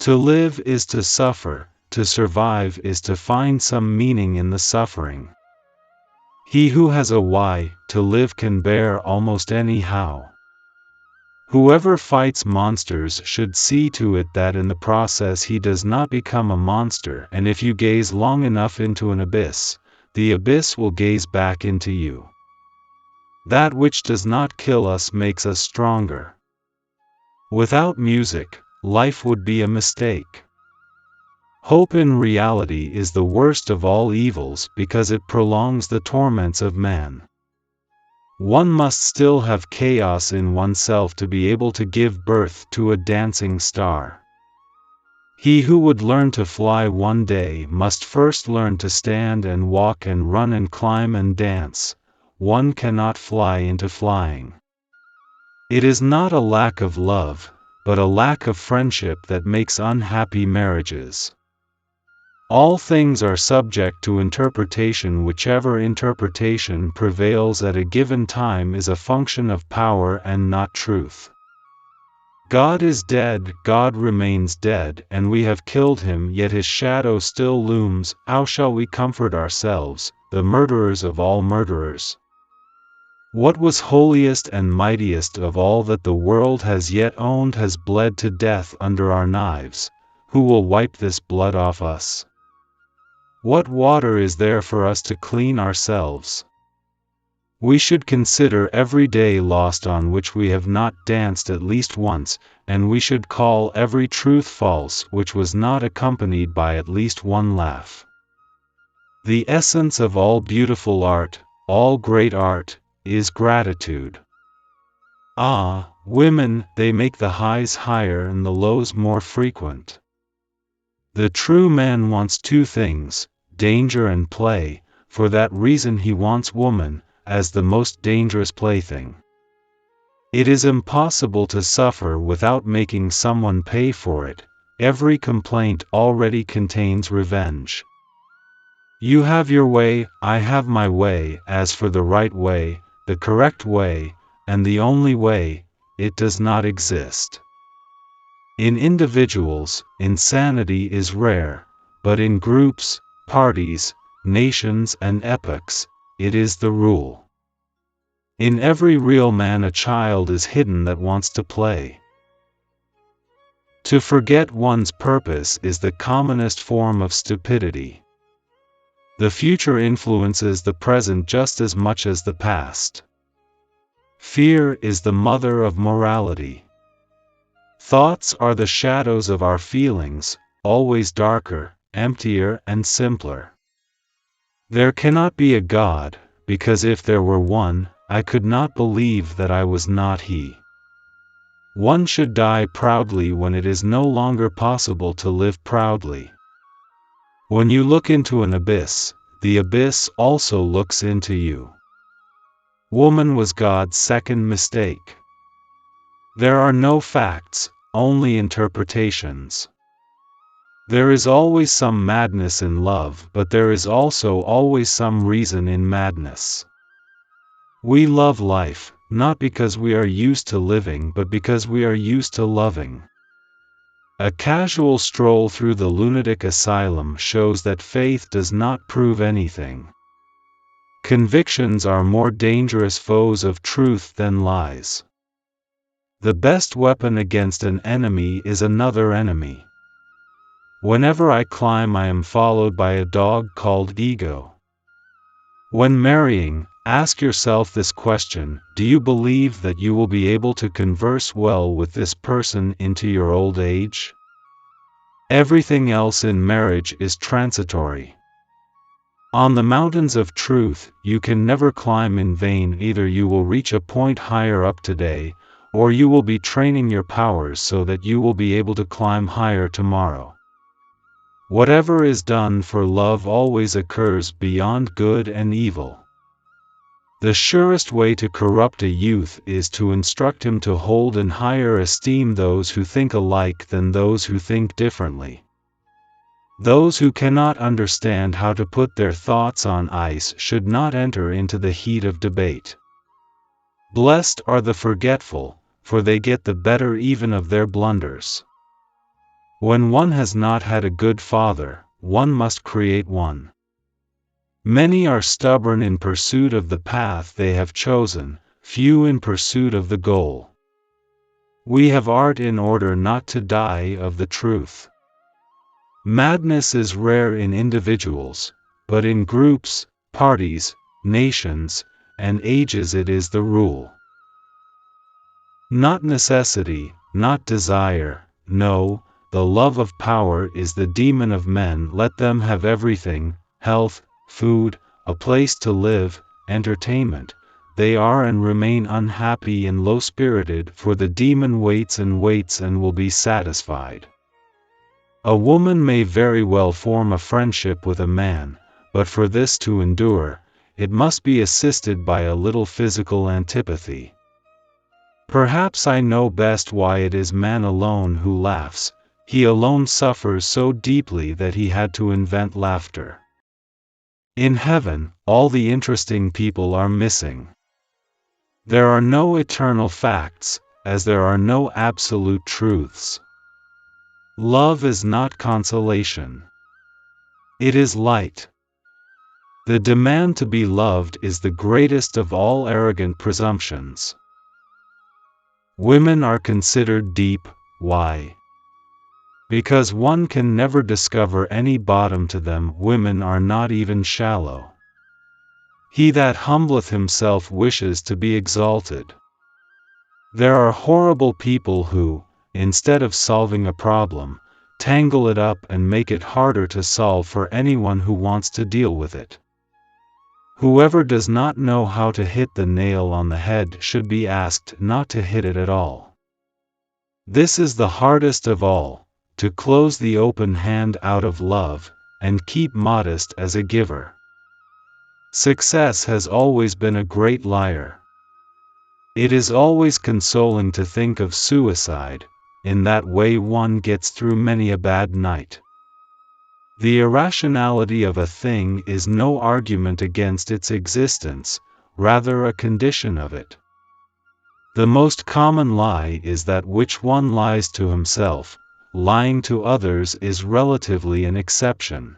To live is to suffer, to survive is to find some meaning in the suffering. He who has a why to live can bear almost any how. Whoever fights monsters should see to it that in the process he does not become a monster, and if you gaze long enough into an abyss, the abyss will gaze back into you. That which does not kill us makes us stronger. Without music, life would be a mistake. Hope in reality is the worst of all evils because it prolongs the torments of man. One must still have chaos in oneself to be able to give birth to a dancing star. He who would learn to fly one day must first learn to stand and walk and run and climb and dance. One cannot fly into flying. It is not a lack of love, but a lack of friendship that makes unhappy marriages. All things are subject to interpretation. Whichever interpretation prevails at a given time is a function of power and not truth. God is dead, God remains dead, and we have killed him, yet his shadow still looms. How shall we comfort ourselves, the murderers of all murderers? What was holiest and mightiest of all that the world has yet owned has bled to death under our knives. Who will wipe this blood off us? What water is there for us to clean ourselves? We should consider every day lost on which we have not danced at least once, and we should call every truth false which was not accompanied by at least one laugh. The essence of all beautiful art, all great art, is gratitude. Ah, women, they make the highs higher and the lows more frequent. The true man wants two things, danger and play. For that reason he wants woman, as the most dangerous plaything. It is impossible to suffer without making someone pay for it. Every complaint already contains revenge. You have your way, I have my way. As for the right way, the correct way, and the only way, it does not exist. In individuals, insanity is rare, but in groups, parties, nations and epochs, it is the rule. In every real man a child is hidden that wants to play. To forget one's purpose is the commonest form of stupidity. The future influences the present just as much as the past. Fear is the mother of morality. Thoughts are the shadows of our feelings, always darker, emptier and simpler. There cannot be a God, because if there were one, I could not believe that I was not he. One should die proudly when it is no longer possible to live proudly. When you look into an abyss, the abyss also looks into you. Woman was God's second mistake. There are no facts, only interpretations. There is always some madness in love, but there is also always some reason in madness. We love life, not because we are used to living but because we are used to loving. A casual stroll through the lunatic asylum shows that faith does not prove anything. Convictions are more dangerous foes of truth than lies. The best weapon against an enemy is another enemy. Whenever I climb I am followed by a dog called ego. When marrying, ask yourself this question: do you believe that you will be able to converse well with this person into your old age? Everything else in marriage is transitory. On the mountains of truth, you can never climb in vain. Either you will reach a point higher up today, or you will be training your powers so that you will be able to climb higher tomorrow. Whatever is done for love always occurs beyond good and evil. The surest way to corrupt a youth is to instruct him to hold in higher esteem those who think alike than those who think differently. Those who cannot understand how to put their thoughts on ice should not enter into the heat of debate. Blessed are the forgetful, for they get the better even of their blunders. When one has not had a good father, one must create one. Many are stubborn in pursuit of the path they have chosen, few in pursuit of the goal. We have art in order not to die of the truth. Madness is rare in individuals, but in groups, parties, nations, and ages it is the rule. Not necessity, not desire, no, the love of power is the demon of men. Let them have everything, health, food, a place to live, entertainment. They are and remain unhappy and low-spirited, for the demon waits and will be satisfied. A woman may very well form a friendship with a man, but for this to endure, it must be assisted by a little physical antipathy. Perhaps I know best why it is man alone who laughs. He alone suffers so deeply that he had to invent laughter. In heaven, all the interesting people are missing. There are no eternal facts, as there are no absolute truths. Love is not consolation. It is light. The demand to be loved is the greatest of all arrogant presumptions. Women are considered deep. Why? Because one can never discover any bottom to them. Women are not even shallow. He that humbleth himself wishes to be exalted. There are horrible people who, instead of solving a problem, tangle it up and make it harder to solve for anyone who wants to deal with it. Whoever does not know how to hit the nail on the head should be asked not to hit it at all. This is the hardest of all, to close the open hand out of love, and keep modest as a giver. Success has always been a great liar. It is always consoling to think of suicide. In that way one gets through many a bad night. The irrationality of a thing is no argument against its existence, rather a condition of it. The most common lie is that which one lies to himself. Lying to others is relatively an exception.